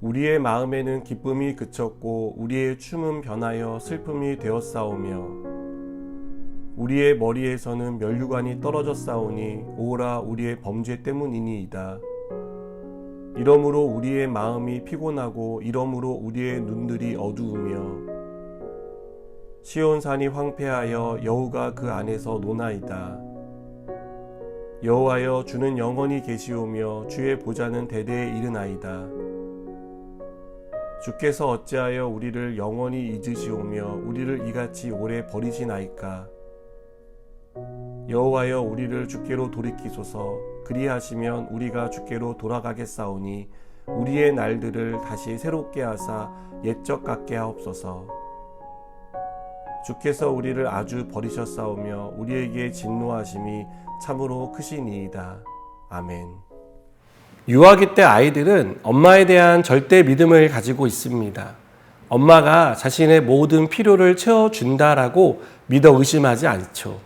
우리의 마음에는 기쁨이 그쳤고 우리의 춤은 변하여 슬픔이 되었사오며 우리의 머리에서는 면류관이 떨어졌사오니 오라 우리의 범죄 때문이니이다. 이러므로 우리의 마음이 피곤하고 이러므로 우리의 눈들이 어두우며 시온산이 황폐하여 여호가 그 안에서 노나이다. 여호와여 주는 영원히 계시오며 주의 보좌는 대대에 이르나이다. 주께서 어찌하여 우리를 영원히 잊으시오며 우리를 이같이 오래 버리시나이까. 여호와여 우리를 주께로 돌이키소서. 그리하시면 우리가 주께로 돌아가겠사오니 우리의 날들을 다시 새롭게 하사 옛적 같게 하옵소서. 주께서 우리를 아주 버리셨사오며 우리에게 진노하심이 참으로 크시니이다. 아멘. 유아기 때 아이들은 엄마에 대한 절대 믿음을 가지고 있습니다. 엄마가 자신의 모든 필요를 채워준다라고 믿어 의심하지 않죠.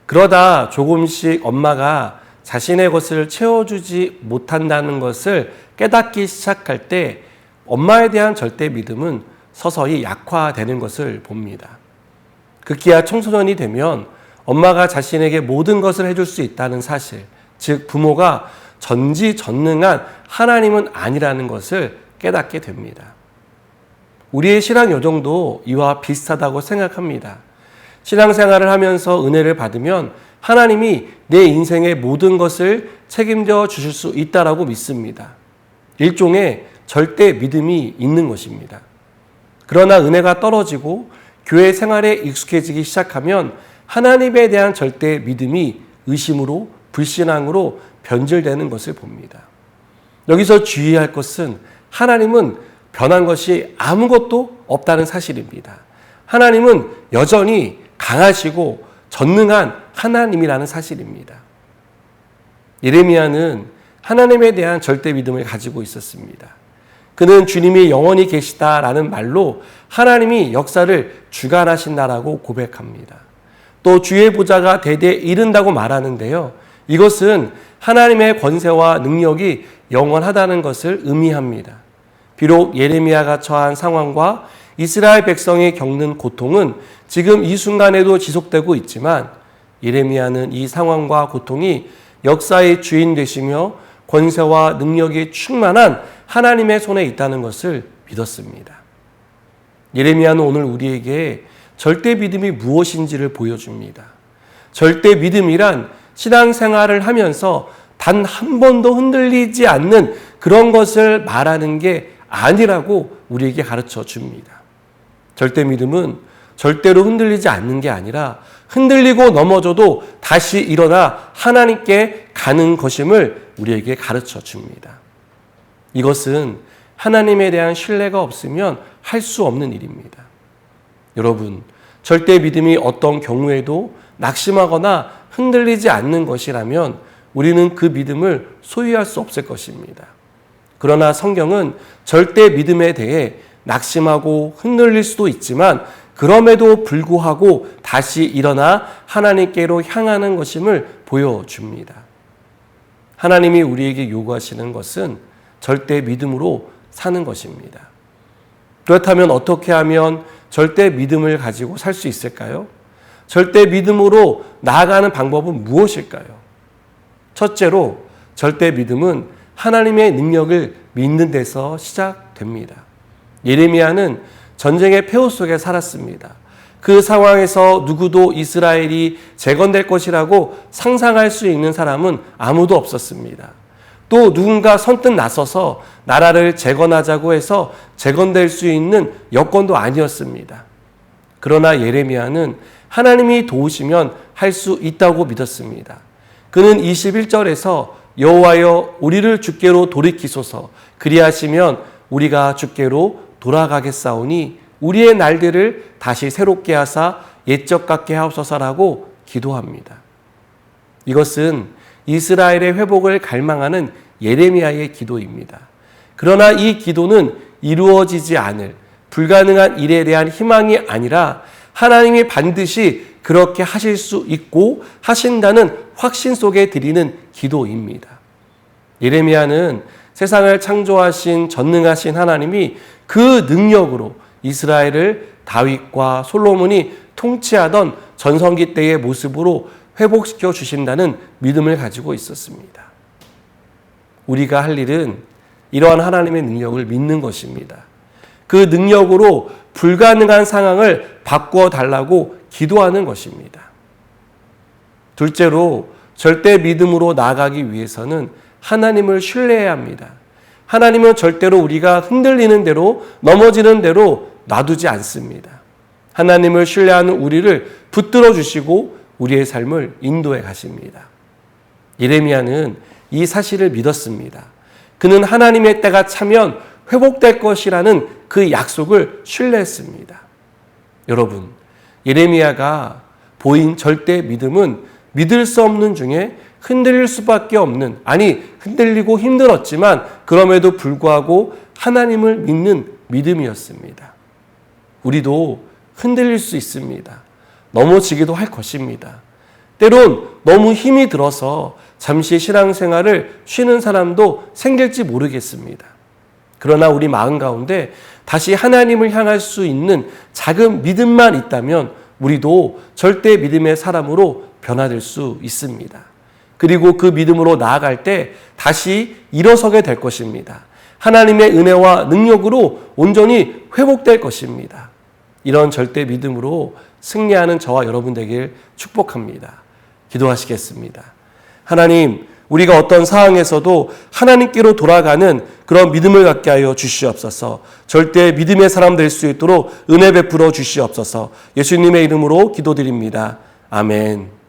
그러다 조금씩 엄마가 자신의 것을 채워주지 못한다는 것을 깨닫기 시작할 때 엄마에 대한 절대 믿음은 서서히 약화되는 것을 봅니다. 급기야 청소년이 되면 엄마가 자신에게 모든 것을 해줄 수 있다는 사실, 즉 부모가 전지전능한 하나님은 아니라는 것을 깨닫게 됩니다. 우리의 신앙 여정도 이와 비슷하다고 생각합니다. 신앙생활을 하면서 은혜를 받으면 하나님이 내 인생의 모든 것을 책임져 주실 수 있다라고 믿습니다. 일종의 절대 믿음이 있는 것입니다. 그러나 은혜가 떨어지고 교회 생활에 익숙해지기 시작하면 하나님에 대한 절대 믿음이 의심으로, 불신앙으로 변질되는 것을 봅니다. 여기서 주의할 것은 하나님은 변한 것이 아무것도 없다는 사실입니다. 하나님은 여전히 강하시고 전능한 하나님이라는 사실입니다. 예레미야는 하나님에 대한 절대 믿음을 가지고 있었습니다. 그는 주님이 영원히 계시다라는 말로 하나님이 역사를 주관하신다라고 고백합니다. 또 주의 보좌가 대대에 이른다고 말하는데요. 이것은 하나님의 권세와 능력이 영원하다는 것을 의미합니다. 비록 예레미야가 처한 상황과 이스라엘 백성이 겪는 고통은 지금 이 순간에도 지속되고 있지만 예레미야는 이 상황과 고통이 역사의 주인 되시며 권세와 능력이 충만한 하나님의 손에 있다는 것을 믿었습니다. 예레미야는 오늘 우리에게 절대 믿음이 무엇인지를 보여줍니다. 절대 믿음이란 신앙생활을 하면서 단 한 번도 흔들리지 않는 그런 것을 말하는 게 아니라고 우리에게 가르쳐 줍니다. 절대 믿음은 절대로 흔들리지 않는 게 아니라 흔들리고 넘어져도 다시 일어나 하나님께 가는 것임을 우리에게 가르쳐 줍니다. 이것은 하나님에 대한 신뢰가 없으면 할 수 없는 일입니다. 여러분, 절대 믿음이 어떤 경우에도 낙심하거나 흔들리지 않는 것이라면 우리는 그 믿음을 소유할 수 없을 것입니다. 그러나 성경은 절대 믿음에 대해 낙심하고 흔들릴 수도 있지만 그럼에도 불구하고 다시 일어나 하나님께로 향하는 것임을 보여줍니다. 하나님이 우리에게 요구하시는 것은 절대 믿음으로 사는 것입니다. 그렇다면 어떻게 하면 절대 믿음을 가지고 살 수 있을까요? 절대 믿음으로 나아가는 방법은 무엇일까요? 첫째로 절대 믿음은 하나님의 능력을 믿는 데서 시작됩니다. 예레미야는 전쟁의 폐허 속에 살았습니다. 그 상황에서 누구도 이스라엘이 재건될 것이라고 상상할 수 있는 사람은 아무도 없었습니다. 또 누군가 선뜻 나서서 나라를 재건하자고 해서 재건될 수 있는 여건도 아니었습니다. 그러나 예레미야는 하나님이 도우시면 할 수 있다고 믿었습니다. 그는 21절에서 여호와여 우리를 주께로 돌이키소서. 그리하시면 우리가 주께로 돌아가겠사오니 우리의 날들을 다시 새롭게 하사 옛적 같게 하옵소서라고 기도합니다. 이것은 이스라엘의 회복을 갈망하는 예레미야의 기도입니다. 그러나 이 기도는 이루어지지 않을 불가능한 일에 대한 희망이 아니라 하나님이 반드시 그렇게 하실 수 있고 하신다는 확신 속에 드리는 기도입니다. 예레미야는 세상을 창조하신 전능하신 하나님이 그 능력으로 이스라엘을 다윗과 솔로몬이 통치하던 전성기 때의 모습으로 회복시켜 주신다는 믿음을 가지고 있었습니다. 우리가 할 일은 이러한 하나님의 능력을 믿는 것입니다. 그 능력으로 불가능한 상황을 바꾸어 달라고 기도하는 것입니다. 둘째로 절대 믿음으로 나아가기 위해서는 하나님을 신뢰해야 합니다. 하나님은 절대로 우리가 흔들리는 대로 넘어지는 대로 놔두지 않습니다. 하나님을 신뢰하는 우리를 붙들어 주시고 우리의 삶을 인도해 가십니다. 예레미야는 이 사실을 믿었습니다. 그는 하나님의 때가 차면 회복될 것이라는 그 약속을 신뢰했습니다. 여러분, 예레미야가 보인 절대 믿음은 믿을 수 없는 중에 흔들릴 수밖에 없는, 아니 흔들리고 힘들었지만 그럼에도 불구하고 하나님을 믿는 믿음이었습니다. 우리도 흔들릴 수 있습니다. 넘어지기도 할 것입니다. 때론 너무 힘이 들어서 잠시 신앙생활을 쉬는 사람도 생길지 모르겠습니다. 그러나 우리 마음 가운데 다시 하나님을 향할 수 있는 작은 믿음만 있다면 우리도 절대 믿음의 사람으로 변화될 수 있습니다. 그리고 그 믿음으로 나아갈 때 다시 일어서게 될 것입니다. 하나님의 은혜와 능력으로 온전히 회복될 것입니다. 이런 절대 믿음으로 승리하는 저와 여러분 되길 축복합니다. 기도하시겠습니다. 하나님, 우리가 어떤 상황에서도 하나님께로 돌아가는 그런 믿음을 갖게 하여 주시옵소서. 절대 믿음의 사람 될 수 있도록 은혜 베풀어 주시옵소서. 예수님의 이름으로 기도드립니다. 아멘.